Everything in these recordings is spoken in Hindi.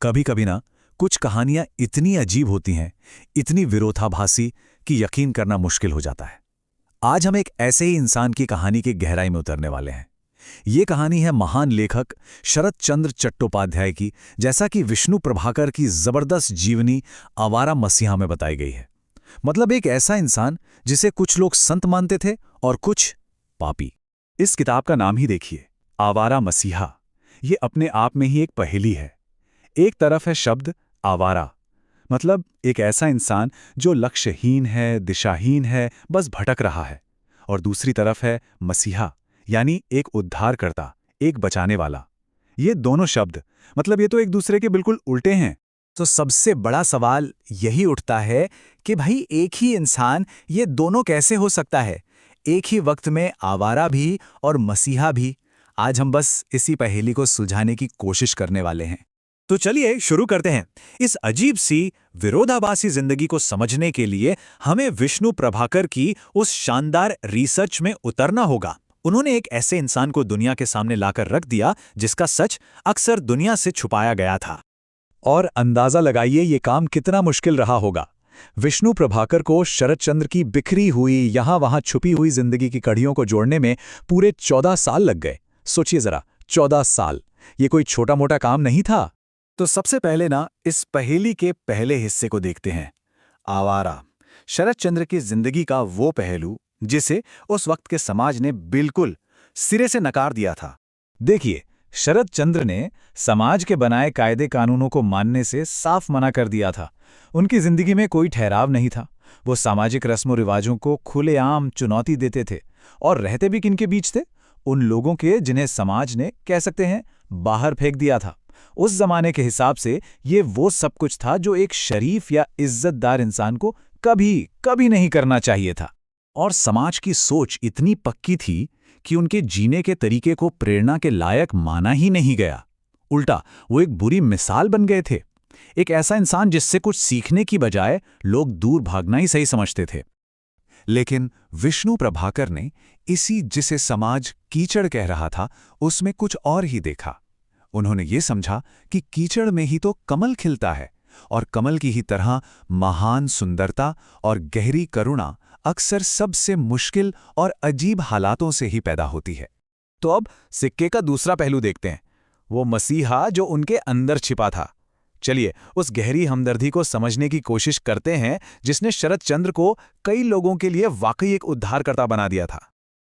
कभी कभी ना कुछ कहानियां इतनी अजीब होती हैं, इतनी विरोधाभासी कि यकीन करना मुश्किल हो जाता है। आज हम एक ऐसे ही इंसान की कहानी की गहराई में उतरने वाले हैं। ये कहानी है महान लेखक शरत चंद्र चट्टोपाध्याय की, जैसा कि विष्णु प्रभाकर की जबरदस्त जीवनी आवारा मसीहा में बताई गई है। मतलब एक ऐसा इंसान जिसे कुछ लोग संत मानते थे और कुछ पापी। इस किताब का नाम ही देखिए, आवारा मसीहा। ये अपने आप में ही एक पहेली है। एक तरफ है शब्द आवारा, मतलब एक ऐसा इंसान जो लक्ष्यहीन है, दिशाहीन है, बस भटक रहा है। और दूसरी तरफ है मसीहा, यानी एक उद्धारकर्ता, एक बचाने वाला। ये दोनों शब्द, मतलब ये तो एक दूसरे के बिल्कुल उल्टे हैं। तो सबसे बड़ा सवाल यही उठता है कि भाई एक ही इंसान ये दोनों कैसे हो सकता है, एक ही वक्त में आवारा भी और मसीहा भी। आज हम बस इसी पहेली को सुलझाने की कोशिश करने वाले हैं। तो चलिए शुरू करते हैं। इस अजीब सी विरोधाभासी जिंदगी को समझने के लिए हमें विष्णु प्रभाकर की उस शानदार रिसर्च में उतरना होगा। उन्होंने एक ऐसे इंसान को दुनिया के सामने लाकर रख दिया जिसका सच अक्सर दुनिया से छुपाया गया था। और अंदाजा लगाइए ये काम कितना मुश्किल रहा होगा। विष्णु प्रभाकर को शरत चंद्र की बिखरी हुई, यहां वहां छुपी हुई जिंदगी की कड़ियों को जोड़ने में पूरे 14 साल लग गए। सोचिए जरा, 14 साल, ये कोई छोटा मोटा काम नहीं था। तो सबसे पहले ना इस पहेली के पहले हिस्से को देखते हैं। आवारा, शरत चंद्र की जिंदगी का वो पहलू जिसे उस वक्त के समाज ने बिल्कुल सिरे से नकार दिया था। देखिए, शरत चंद्र ने समाज के बनाए कायदे कानूनों को मानने से साफ मना कर दिया था। उनकी जिंदगी में कोई ठहराव नहीं था। वो सामाजिक रस्मों रिवाजों को खुलेआम चुनौती देते थे और रहते भी किनके बीच थे? उन लोगों के जिन्हें समाज ने, कह सकते हैं, बाहर फेंक दिया था। उस जमाने के हिसाब से ये वो सब कुछ था जो एक शरीफ या इज्जतदार इंसान को कभी कभी नहीं करना चाहिए था। और समाज की सोच इतनी पक्की थी कि उनके जीने के तरीके को प्रेरणा के लायक माना ही नहीं गया। उल्टा वो एक बुरी मिसाल बन गए थे। एक ऐसा इंसान जिससे कुछ सीखने की बजाय लोग दूर भागना ही सही समझते थे। लेकिन विष्णु प्रभाकर ने इसी जिसे समाज कीचड़ कह रहा था, उसमें कुछ और ही देखा। उन्होंने ये समझा कि कीचड़ में ही तो कमल खिलता है और कमल की ही तरह महान सुंदरता और गहरी करुणा अक्सर सबसे मुश्किल और अजीब हालातों से ही पैदा होती है। तो अब सिक्के का दूसरा पहलू देखते हैं, वो मसीहा जो उनके अंदर छिपा था। चलिए उस गहरी हमदर्दी को समझने की कोशिश करते हैं जिसने शरत चंद्र को कई लोगों के लिए वाकई एक उद्धारकर्ता बना दिया था।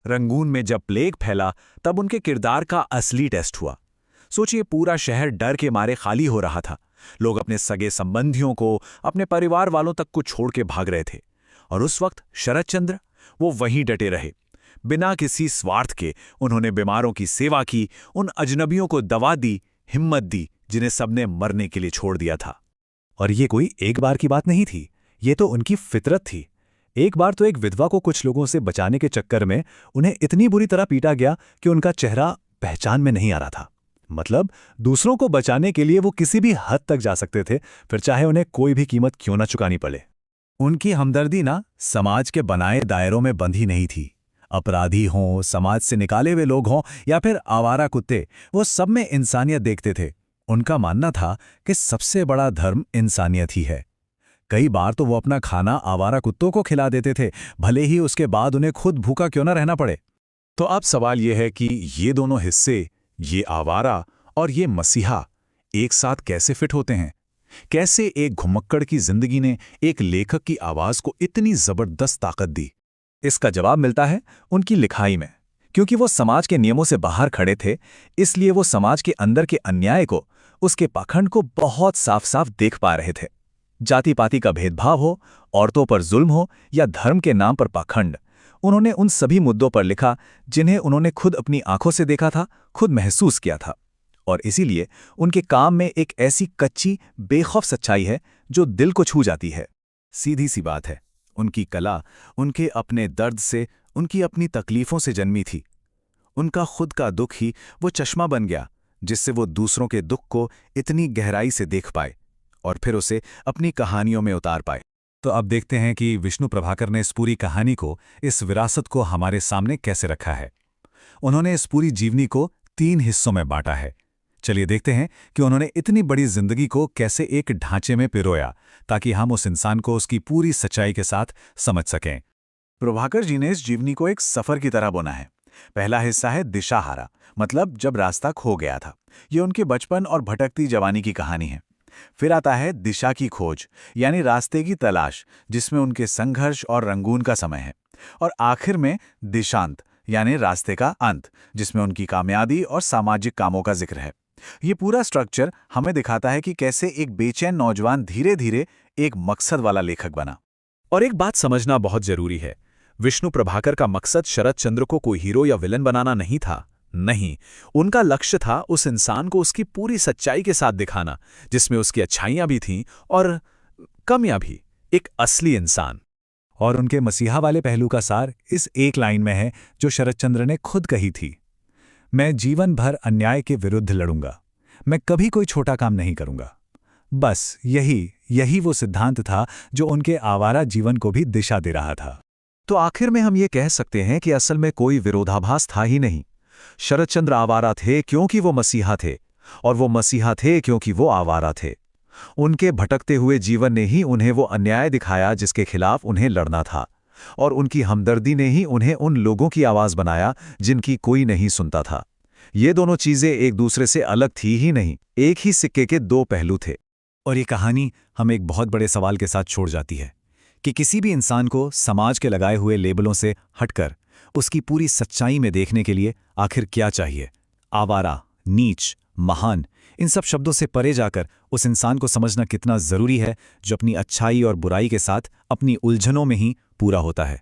रंगून में जब प्लेग फैला तब उनके किरदार का असली टेस्ट हुआ। सोचिए, पूरा शहर डर के मारे खाली हो रहा था। लोग अपने सगे संबंधियों को, अपने परिवार वालों तक को छोड़ के भाग रहे थे। और उस वक्त शरत चंद्र, वो वहीं डटे रहे। बिना किसी स्वार्थ के उन्होंने बीमारों की सेवा की, उन अजनबियों को दवा दी, हिम्मत दी जिन्हें सबने मरने के लिए छोड़ दिया था। और ये कोई एक बार की बात नहीं थी, ये तो उनकी फितरत थी। एक बार तो एक विधवा को कुछ लोगों से बचाने के चक्कर में उन्हें इतनी बुरी तरह पीटा गया कि उनका चेहरा पहचान में नहीं आ रहा था। मतलब दूसरों को बचाने के लिए वो किसी भी हद तक जा सकते थे, फिर चाहे उन्हें कोई भी कीमत क्यों ना चुकानी पड़े। उनकी हमदर्दी ना समाज के बनाए दायरों में बंधी नहीं थी। अपराधी हों, समाज से निकाले हुए लोग हों या फिर आवारा कुत्ते, वो सब में इंसानियत देखते थे। उनका मानना था कि सबसे बड़ा धर्म इंसानियत ही है। कई बार तो वो अपना खाना आवारा कुत्तों को खिला देते थे, भले ही उसके बाद उन्हें खुद भूखा क्यों ना रहना पड़े। तो अब सवाल यह है कि ये दोनों हिस्से, ये आवारा और ये मसीहा, एक साथ कैसे फिट होते हैं? कैसे एक घुमक्कड़ की जिंदगी ने एक लेखक की आवाज को इतनी जबरदस्त ताकत दी? इसका जवाब मिलता है उनकी लिखाई में। क्योंकि वो समाज के नियमों से बाहर खड़े थे, इसलिए वो समाज के अंदर के अन्याय को, उसके पाखंड को बहुत साफ साफ देख पा रहे थे। जाति पाति का भेदभाव हो, औरतों पर जुल्म हो या धर्म के नाम पर पाखंड, उन्होंने उन सभी मुद्दों पर लिखा जिन्हें उन्होंने खुद अपनी आंखों से देखा था, खुद महसूस किया था। और इसीलिए उनके काम में एक ऐसी कच्ची, बेखौफ सच्चाई है जो दिल को छू जाती है। सीधी सी बात है, उनकी कला उनके अपने दर्द से, उनकी अपनी तकलीफों से जन्मी थी। उनका खुद का दुख ही वो चश्मा बन गया जिससे वो दूसरों के दुख को इतनी गहराई से देख पाए और फिर उसे अपनी कहानियों में उतार पाए। तो अब देखते हैं कि विष्णु प्रभाकर ने इस पूरी कहानी को, इस विरासत को हमारे सामने कैसे रखा है। उन्होंने इस पूरी जीवनी को 3 हिस्सों में बांटा है। चलिए देखते हैं कि उन्होंने इतनी बड़ी जिंदगी को कैसे एक ढांचे में पिरोया ताकि हम उस इंसान को उसकी पूरी सच्चाई के साथ समझ सकें। प्रभाकर जी ने इस जीवनी को एक सफर की तरह बुना है। पहला हिस्सा है दिशाहारा, मतलब जब रास्ता खो गया था। ये उनके बचपन और भटकती जवानी की कहानी है। फिर आता है दिशा की खोज, यानी रास्ते की तलाश, जिसमें उनके संघर्ष और रंगून का समय है। और आखिर में दिशांत, यानी रास्ते का अंत, जिसमें उनकी कामयाबी और सामाजिक कामों का जिक्र है। ये पूरा स्ट्रक्चर हमें दिखाता है कि कैसे एक बेचैन नौजवान धीरे धीरे एक मकसद वाला लेखक बना। और एक बात समझना बहुत जरूरी है, विष्णु प्रभाकर का मकसद शरद चंद्र को कोई हीरो या विलन बनाना नहीं था। नहीं, उनका लक्ष्य था उस इंसान को उसकी पूरी सच्चाई के साथ दिखाना, जिसमें उसकी अच्छाइयां भी थीं और कमियां भी, एक असली इंसान। और उनके मसीहा वाले पहलू का सार इस एक लाइन में है जो शरदचंद्र ने खुद कही थी, मैं जीवन भर अन्याय के विरुद्ध लड़ूंगा, मैं कभी कोई छोटा काम नहीं करूंगा। बस यही वो सिद्धांत था जो उनके आवारा जीवन को भी दिशा दे रहा था। तो आखिर में हम ये कह सकते हैं कि असल में कोई विरोधाभास था ही नहीं। शरदचंद्र आवारा थे क्योंकि वो मसीहा थे, और वो मसीहा थे क्योंकि वो आवारा थे। उनके भटकते हुए जीवन ने ही उन्हें वो अन्याय दिखाया जिसके खिलाफ उन्हें लड़ना था, और उनकी हमदर्दी ने ही उन्हें उन लोगों की आवाज बनाया जिनकी कोई नहीं सुनता था। ये दोनों चीजें एक दूसरे से अलग थी ही नहीं, एक ही सिक्के के दो पहलू थे। और ये कहानी हमें एक बहुत बड़े सवाल के साथ छोड़ जाती है कि किसी भी इंसान को समाज के लगाए हुए लेबलों से हटकर उसकी पूरी सच्चाई में देखने के लिए आखिर क्या चाहिए। आवारा, नीच, महान, इन सब शब्दों से परे जाकर उस इंसान को समझना कितना जरूरी है जो अपनी अच्छाई और बुराई के साथ अपनी उलझनों में ही पूरा होता है।